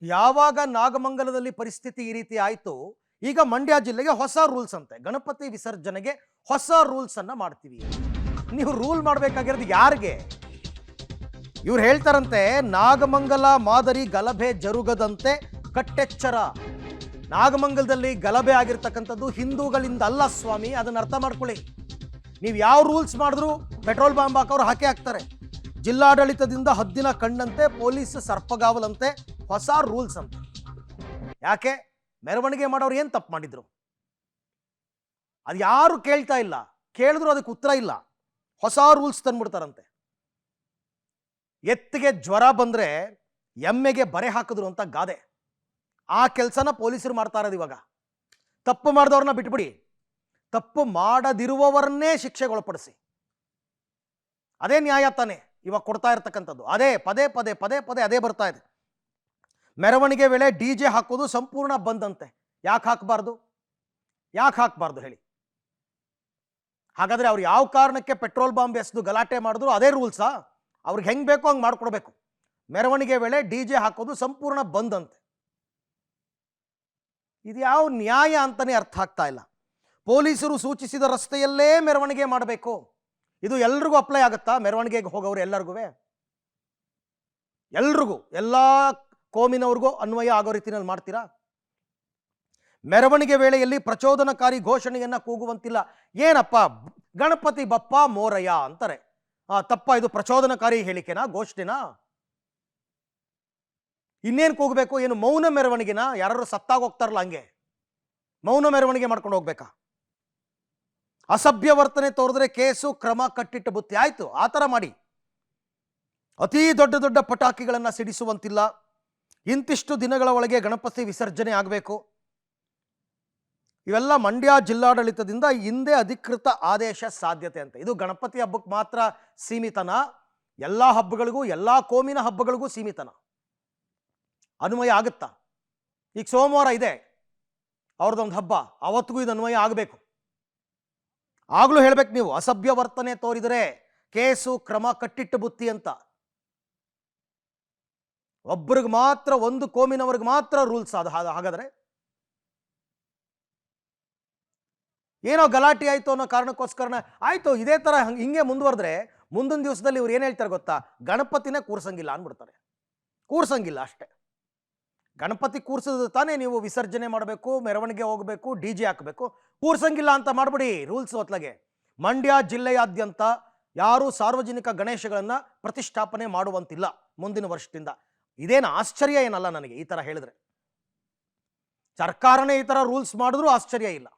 ಯಾವಾಗ ನಾಗಮಂಗಲದಲ್ಲಿ ಪರಿಸ್ಥಿತಿ ಈ ರೀತಿ ಆಯಿತು, ಈಗ ಮಂಡ್ಯ ಜಿಲ್ಲೆಗೆ ಹೊಸ ರೂಲ್ಸ್ ಅಂತೆ. ಗಣಪತಿ ವಿಸರ್ಜನೆಗೆ ಹೊಸ ರೂಲ್ಸ್ ಅನ್ನ ಮಾಡ್ತೀವಿ. ನೀವು ರೂಲ್ ಮಾಡಬೇಕಾಗಿರೋದು ಯಾರಿಗೆ? ಇವ್ರು ಹೇಳ್ತಾರಂತೆ, ನಾಗಮಂಗಲ ಮಾದರಿ ಗಲಭೆ ಜರುಗದಂತೆ ಕಟ್ಟೆಚ್ಚರ. ನಾಗಮಂಗಲದಲ್ಲಿ ಗಲಭೆ ಆಗಿರ್ತಕ್ಕಂಥದ್ದು ಹಿಂದೂಗಳಿಂದ ಅಲ್ಲ ಸ್ವಾಮಿ, ಅದನ್ನ ಅರ್ಥ ಮಾಡ್ಕೊಳ್ಳಿ. ನೀವು ಯಾವ ರೂಲ್ಸ್ ಮಾಡಿದ್ರು ಪೆಟ್ರೋಲ್ ಬಾಂಬ್ ಹಾಕೋರು ಹಾಕೇ ಹಾಕ್ತಾರೆ. ಜಿಲ್ಲಾಡಳಿತದಿಂದ ಹದ್ದಿನ ಕಣ್ಣಂತೆ, ಪೊಲೀಸ್ ಸರ್ಪಗಾವಲಂತೆ ಹೊಸ ರೂಲ್ಸ್ ಅಂತ. ಯಾಕೆ? ಮೆರವಣಿಗೆ ಮಾಡೋರು ಏನು ತಪ್ಪು ಮಾಡಿದ್ರು? ಅದು ಯಾರು ಕೇಳ್ತಾ ಇಲ್ಲ, ಕೇಳಿದ್ರು ಅದಕ್ಕೆ ಉತ್ತರ ಇಲ್ಲ. ಹೊಸ ರೂಲ್ಸ್ ತಂದ್ಬಿಡ್ತಾರಂತೆ. ಎತ್ತಿಗೆ ಜ್ವರ ಬಂದ್ರೆ ಎಮ್ಮೆಗೆ ಬರೆ ಹಾಕಿದ್ರು ಅಂತ ಗಾದೆ. ಆ ಕೆಲಸನ ಪೊಲೀಸರು ಮಾಡ್ತಾ ಇರೋದು ಇವಾಗ. ತಪ್ಪು ಮಾಡಿದವ್ರನ್ನ ಬಿಟ್ಬಿಡಿ, ತಪ್ಪು ಮಾಡದಿರುವವರನ್ನೇ ಶಿಕ್ಷೆಗೊಳಪಡಿಸಿ. ಅದೇ ನ್ಯಾಯ ತಾನೆ ಇವಾಗ ಕೊಡ್ತಾ ಇರ್ತಕ್ಕಂಥದ್ದು. ಅದೇ ಪದೇ ಪದೇ ಪದೇ ಪದೇ ಅದೇ ಬರ್ತಾ ಇದೆ. ಮೆರವಣಿಗೆ ವೇಳೆ DJ ಹಾಕೋದು ಸಂಪೂರ್ಣ ಬಂದಂತೆ. ಯಾಕೆ ಹಾಕಬಾರ್ದು? ಯಾಕೆ ಹಾಕಬಾರ್ದು ಹೇಳಿ? ಹಾಗಾದ್ರೆ ಅವ್ರು ಯಾವ ಕಾರಣಕ್ಕೆ ಪೆಟ್ರೋಲ್ ಬಾಂಬ್ ಎಸೆದು ಗಲಾಟೆ ಮಾಡಿದ್ರು ಅದೇ ರೂಲ್ಸಾ? ಅವ್ರಿಗೆ ಹೆಂಗೆ ಬೇಕೋ ಹಂಗೆ ಮಾಡ್ಕೊಡ್ಬೇಕು. ಮೆರವಣಿಗೆ ವೇಳೆ DJ ಹಾಕೋದು ಸಂಪೂರ್ಣ ಬಂದಂತೆ. ಇದು ಯಾವ ನ್ಯಾಯ ಅಂತಾನೆ ಅರ್ಥ ಆಗ್ತಾ ಇಲ್ಲ. ಪೊಲೀಸರು ಸೂಚಿಸಿದ ರಸ್ತೆಯಲ್ಲೇ ಮೆರವಣಿಗೆ ಮಾಡಬೇಕು. ಇದು ಎಲ್ರಿಗೂ ಅಪ್ಲೈ ಆಗುತ್ತಾ? ಮೆರವಣಿಗೆಗೆ ಹೋಗೋರು ಎಲ್ಲರಿಗೂ, ಎಲ್ರಿಗೂ, ಎಲ್ಲ ಕೋಮಿನವ್ರಿಗೂ ಅನ್ವಯ ಆಗೋ ರೀತಿಯಲ್ಲಿ ಮಾಡ್ತೀರಾ? ಮೆರವಣಿಗೆ ವೇಳೆಯಲ್ಲಿ ಪ್ರಚೋದನಕಾರಿ ಘೋಷಣೆಯನ್ನ ಕೂಗುವಂತಿಲ್ಲ. ಏನಪ್ಪ, ಗಣಪತಿ ಬಪ್ಪ ಮೋರಯ್ಯ ಅಂತಾರೆ. ತಪ್ಪ ಇದು? ಪ್ರಚೋದನಕಾರಿ ಹೇಳಿಕೆನಾ, ಘೋಷಣೆನಾ? ಇನ್ನೇನು ಕೂಗಬೇಕು? ಏನು ಮೌನ ಮೆರವಣಿಗೆನಾ? ಯಾರು ಸತ್ತಾಗ ಹೋಗ್ತಾರಲ್ಲ ಹಂಗೆ ಮೌನ ಮೆರವಣಿಗೆ ಮಾಡ್ಕೊಂಡು ಹೋಗ್ಬೇಕಾ? ಅಸಭ್ಯ ವರ್ತನೆ ತೋರಿದ್ರೆ ಕೇಸು, ಕ್ರಮ, ಕಟ್ಟಿಟ್ಟು ಬುತ್ತಿ. ಆಯ್ತು, ಆ ಥರ ಮಾಡಿ. ಅತೀ ದೊಡ್ಡ ದೊಡ್ಡ ಪಟಾಕಿಗಳನ್ನು ಸಿಡಿಸುವಂತಿಲ್ಲ. ಇಂತಿಷ್ಟು ದಿನಗಳ ಒಳಗೆ ಗಣಪತಿ ವಿಸರ್ಜನೆ ಆಗಬೇಕು. ಇವೆಲ್ಲ ಮಂಡ್ಯ ಜಿಲ್ಲಾಡಳಿತದಿಂದ ಹಿಂದೆ ಅಧಿಕೃತ ಆದೇಶ ಸಾಧ್ಯತೆ ಅಂತ. ಇದು ಗಣಪತಿ ಹಬ್ಬಕ್ಕೆ ಮಾತ್ರ ಸೀಮಿತನ? ಎಲ್ಲ ಹಬ್ಬಗಳಿಗೂ, ಎಲ್ಲ ಕೋಮಿನ ಹಬ್ಬಗಳಿಗೂ ಸೀಮಿತನ? ಅನ್ವಯ ಆಗುತ್ತಾ? ಈಗ ಸೋಮವಾರ ಇದೆ ಅವ್ರದ್ದೊಂದು ಹಬ್ಬ, ಅವತ್ತಿಗೂ ಇದು ಅನ್ವಯ ಆಗಬೇಕು. ಆಗ್ಲೂ ಹೇಳ್ಬೇಕು ನೀವು, ಅಸಭ್ಯ ವರ್ತನೆ ತೋರಿದರೆ ಕೇಸು, ಕ್ರಮ, ಕಟ್ಟಿಟ್ಟು ಬುತ್ತಿ ಅಂತ. ಒಬ್ಬರಿಗೆ ಮಾತ್ರ, ಒಂದು ಕೋಮಿನವ್ರಿಗೆ ಮಾತ್ರ ರೂಲ್ಸ್ ಅದು. ಹಾಗಾದ್ರೆ ಏನೋ ಗಲಾಟೆ ಆಯಿತು ಅನ್ನೋ ಕಾರಣಕ್ಕೋಸ್ಕರನ ಆಯಿತು. ಇದೇ ಥರ ಹಿಂಗೆ ಮುಂದುವರೆದ್ರೆ ಮುಂದಿನ ದಿವಸದಲ್ಲಿ ಇವ್ರು ಏನು ಹೇಳ್ತಾರೆ ಗೊತ್ತಾ? ಗಣಪತಿನೇ ಕೂರ್ಸಂಗಿಲ್ಲ ಅಂದ್ಬಿಡ್ತಾರೆ. ಕೂರ್ಸಂಗಿಲ್ಲ ಅಷ್ಟೇ. ಗಣಪತಿ ಕೂರ್ಸಿದ್ರೆ ತಾನೇ ನೀವು ವಿಸರ್ಜನೆ ಮಾಡಬೇಕು, ಮೆರವಣಿಗೆ ಹೋಗಬೇಕು, DJ ಹಾಕಬೇಕು. ಕೂರ್ಸಂಗಿಲ್ಲ ಅಂತ ಮಾಡ್ಬಿಡಿ ರೂಲ್ಸ್ ಹೊತ್ಲಾಗೆ. ಮಂಡ್ಯ ಜಿಲ್ಲೆಯಾದ್ಯಂತ ಯಾರೂ ಸಾರ್ವಜನಿಕ ಗಣೇಶಗಳನ್ನು ಪ್ರತಿಷ್ಠಾಪನೆ ಮಾಡುವಂತಿಲ್ಲ ಮುಂದಿನ ವರ್ಷದಿಂದ. ಇದೇನು ಆಶ್ಚರ್ಯ ಏನಲ್ಲ ನನಗೆ ಈ ಥರ ಹೇಳಿದ್ರೆ. ಸರ್ಕಾರನೇ ಈ ಥರ ರೂಲ್ಸ್ ಮಾಡಿದ್ರೂ ಆಶ್ಚರ್ಯ ಇಲ್ಲ.